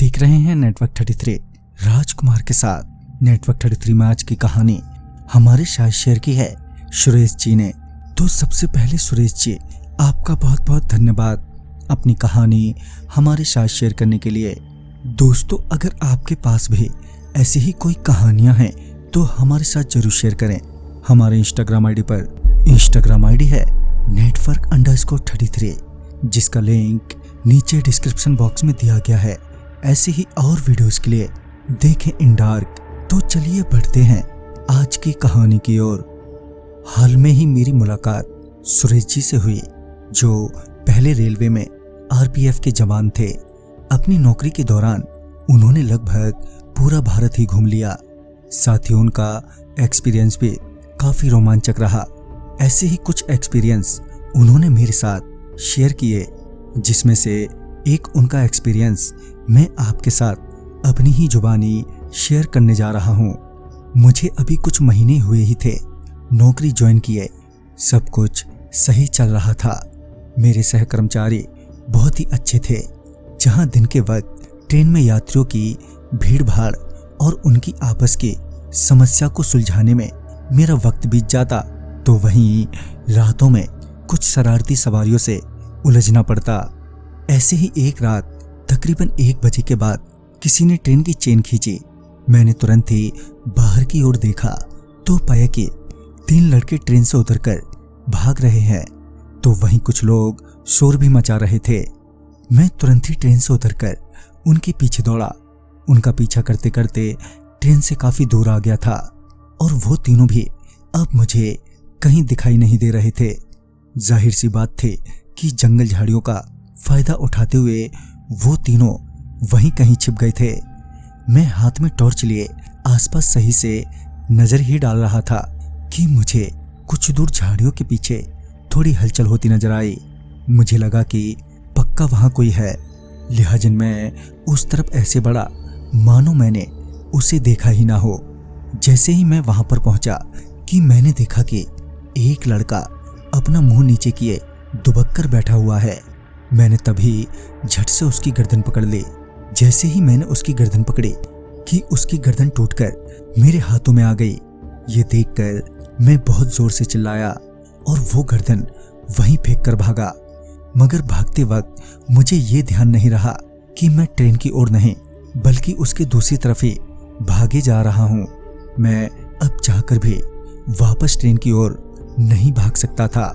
देख रहे हैं नेटवर्क 33 राजकुमार के साथ। नेटवर्क 33 में आज की कहानी हमारे साथ शेयर की है सुरेश जी ने। तो सबसे पहले सुरेश जी, आपका बहुत बहुत धन्यवाद अपनी कहानी हमारे साथ शेयर करने के लिए। दोस्तों, अगर आपके पास भी ऐसी ही कोई कहानियां हैं तो हमारे साथ जरूर शेयर करें। हमारे इंस्टाग्राम आईडी पर इंस्टाग्राम आईडी है network_33, जिसका लिंक नीचे डिस्क्रिप्शन बॉक्स में दिया गया है। ऐसे ही और वीडियोस के लिए देखें इन डार्क। तो चलिए बढ़ते हैं आज की कहानी की ओर। हाल में ही मेरी मुलाकात सुरेश जी से हुई, जो पहले रेलवे में आरपीएफ के जवान थे। अपनी नौकरी के दौरान उन्होंने लगभग पूरा भारत ही घूम लिया। साथ ही उनका एक्सपीरियंस भी काफी रोमांचक रहा। ऐसे ही कुछ एक्सपीरियंस उन्होंने मेरे साथ शेयर किए, जिसमें से एक उनका एक्सपीरियंस मैं आपके साथ अपनी ही जुबानी शेयर करने जा रहा हूँ। मुझे अभी कुछ महीने हुए ही थे नौकरी ज्वाइन किए। सब कुछ सही चल रहा था। मेरे सहकर्मचारी बहुत ही अच्छे थे। जहाँ दिन के वक्त ट्रेन में यात्रियों की भीड़ भाड़ और उनकी आपस की समस्या को सुलझाने में मेरा वक्त बीत जाता, तो वहीं रातों में कुछ शरारती सवारियों से उलझना पड़ता। ऐसे ही एक रात तकरीबन 1 बजे के बाद किसी ने ट्रेन की चेन खींची। मैंने तुरंत ही बाहर की ओर देखा तो पाया कि 3 लड़के ट्रेन से उतरकर भाग रहे हैं, तो वहीं कुछ लोग शोर भी मचा रहे थे। मैं तुरंत ही ट्रेन से उतरकर उनके पीछे दौड़ा। उनका पीछा करते करते ट्रेन से काफी दूर आ गया था और वो तीनों भी अब मुझे कहीं दिखाई नहीं दे रहे थे। जाहिर सी बात थी कि जंगल झाड़ियों का फायदा उठाते हुए वो तीनों वहीं कहीं छिप गए थे। मैं हाथ में टॉर्च लिए आसपास सही से नजर ही डाल रहा था कि मुझे कुछ दूर झाड़ियों के पीछे थोड़ी हलचल होती नजर आई। मुझे लगा कि पक्का वहां कोई है, लिहाजा मैं उस तरफ ऐसे बढ़ा मानो मैंने उसे देखा ही ना हो। जैसे ही मैं वहां पर पहुंचा कि मैंने देखा कि एक लड़का अपना मुंह नीचे किए दुबक कर बैठा हुआ है। मैंने तभी झट से उसकी गर्दन पकड़ ली। जैसे ही मैंने उसकी गर्दन पकड़ी कि उसकी गर्दन टूटकर मेरे हाथों में आ गई। ये देखकर मैं बहुत जोर से चिल्लाया और वो गर्दन वहीं फेंक कर भागा। मगर भागते वक्त मुझे ये ध्यान नहीं रहा कि मैं ट्रेन की ओर नहीं बल्कि उसके दूसरी तरफ ही भागे जा रहा हूँ। मैं अब चाहकर भी वापस ट्रेन की ओर नहीं भाग सकता था,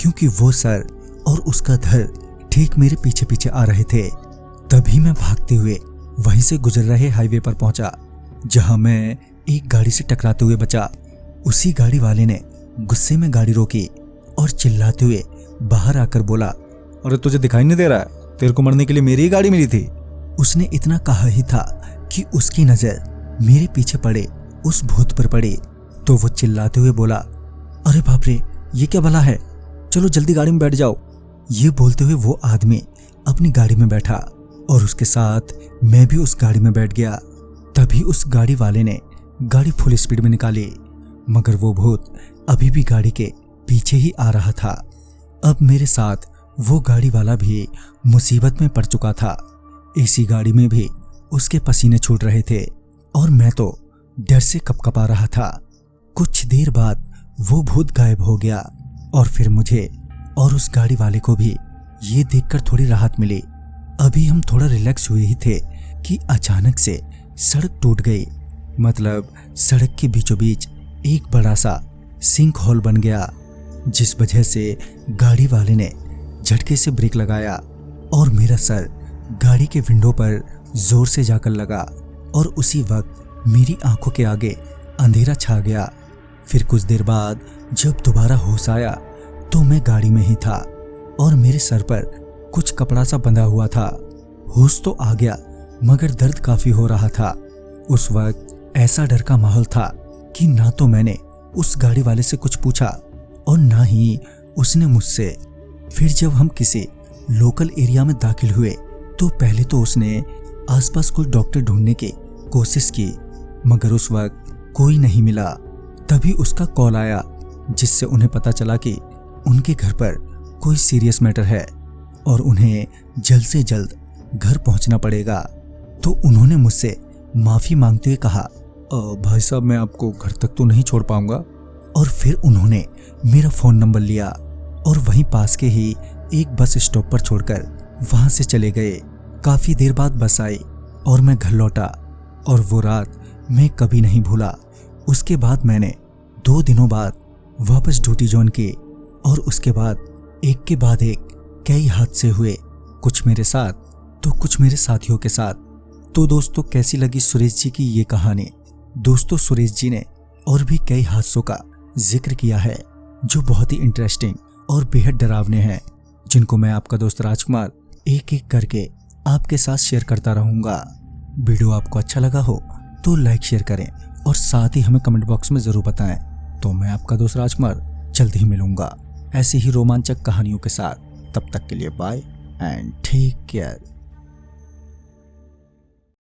क्योंकि वो सर और उसका धड़ ठीक मेरे पीछे पीछे आ रहे थे। तभी मैं भागते हुए वहीं से गुजर रहे हाईवे पर पहुंचा, जहां मैं एक गाड़ी से टकराते हुए बचा। उसी गाड़ी वाले ने गुस्से में गाड़ी रोकी और चिल्लाते हुए बाहर आकर बोला, अरे तुझे दिखाई नहीं दे रहा है? तेरे को मरने के लिए मेरी ही गाड़ी मिली थी। उसने इतना कहा ही था कि उसकी नजर मेरे पीछे पड़े उस भूत पर पड़ी, तो वो चिल्लाते हुए बोला, अरे बाप रे, ये क्या भला है? चलो जल्दी गाड़ी में बैठ जाओ। ये बोलते हुए वो आदमी अपनी गाड़ी में बैठा और उसके साथ मैं भी उस गाड़ी में बैठ गया। तभी उस गाड़ी वाले ने गाड़ी फुल स्पीड में निकाली, मगर वो भूत अभी भी गाड़ी के पीछे ही आ रहा था। अब मेरे साथ वो गाड़ी वाला भी मुसीबत में पड़ चुका था। एसी गाड़ी में भी उसके पसीने छूट रहे थे और मैं तो डर से कपकपा रहा था। कुछ देर बाद वो भूत गायब हो गया और फिर मुझे और उस गाड़ी वाले को भी ये देखकर थोड़ी राहत मिली। अभी हम थोड़ा रिलैक्स हुए ही थे कि अचानक से सड़क टूट गई। मतलब सड़क के बीचों बीच एक बड़ा सा सिंक होल बन गया, जिस वजह से गाड़ी वाले ने झटके से ब्रेक लगाया और मेरा सर गाड़ी के विंडो पर जोर से जाकर लगा और उसी वक्त मेरी आंखों के आगे अंधेरा छा गया। फिर कुछ देर बाद जब दोबारा होश आया तो मैं गाड़ी में ही था और मेरे सर पर कुछ कपड़ा सा बंधा हुआ था। होश तो आ गया, मगर दर्द काफी हो रहा था। उस वक्त ऐसा डर का माहौल था कि ना तो मैंने उस गाड़ी वाले से कुछ पूछा और ना ही उसने मुझसे। फिर जब हम किसी लोकल एरिया में दाखिल हुए तो पहले तो उसने आसपास कोई डॉक्टर ढूंढने की कोशिश की, मगर उस वक्त कोई नहीं मिला। तभी उसका कॉल आया, जिससे उन्हें पता चला कि उनके घर पर कोई सीरियस मैटर है और उन्हें जल्द से जल्द घर पहुंचना पड़ेगा। तो उन्होंने मुझसे माफी मांगते हुए कहा, भाई साहब मैं आपको घर तक तो नहीं छोड़ पाऊंगा। और फिर उन्होंने मेरा फोन नंबर लिया और वहीं पास के ही एक बस स्टॉप पर छोड़कर वहां से चले गए। काफी देर बाद बस आई और मैं घर लौटा और वो रात मैं कभी नहीं भूला। उसके बाद मैंने 2 दिनों बाद वापस ड्यूटी ज्वाइन की और उसके बाद एक के बाद एक कई हादसे हुए, कुछ मेरे साथ तो कुछ मेरे साथियों के साथ। तो दोस्तों कैसी लगी सुरेश जी की ये कहानी? दोस्तों सुरेश जी ने और भी कई हादसों का जिक्र किया है जो बहुत ही इंटरेस्टिंग और बेहद डरावने हैं, जिनको मैं आपका दोस्त राजकुमार एक एक करके आपके साथ शेयर करता रहूंगा। वीडियो आपको अच्छा लगा हो तो लाइक शेयर करें और साथ ही हमें कमेंट बॉक्स में जरूर बताएं। तो मैं आपका दोस्त राजकुमार जल्द ही मिलूंगा ऐसी ही रोमांचक कहानियों के साथ। तब तक के लिए बाय एंड टेक केयर।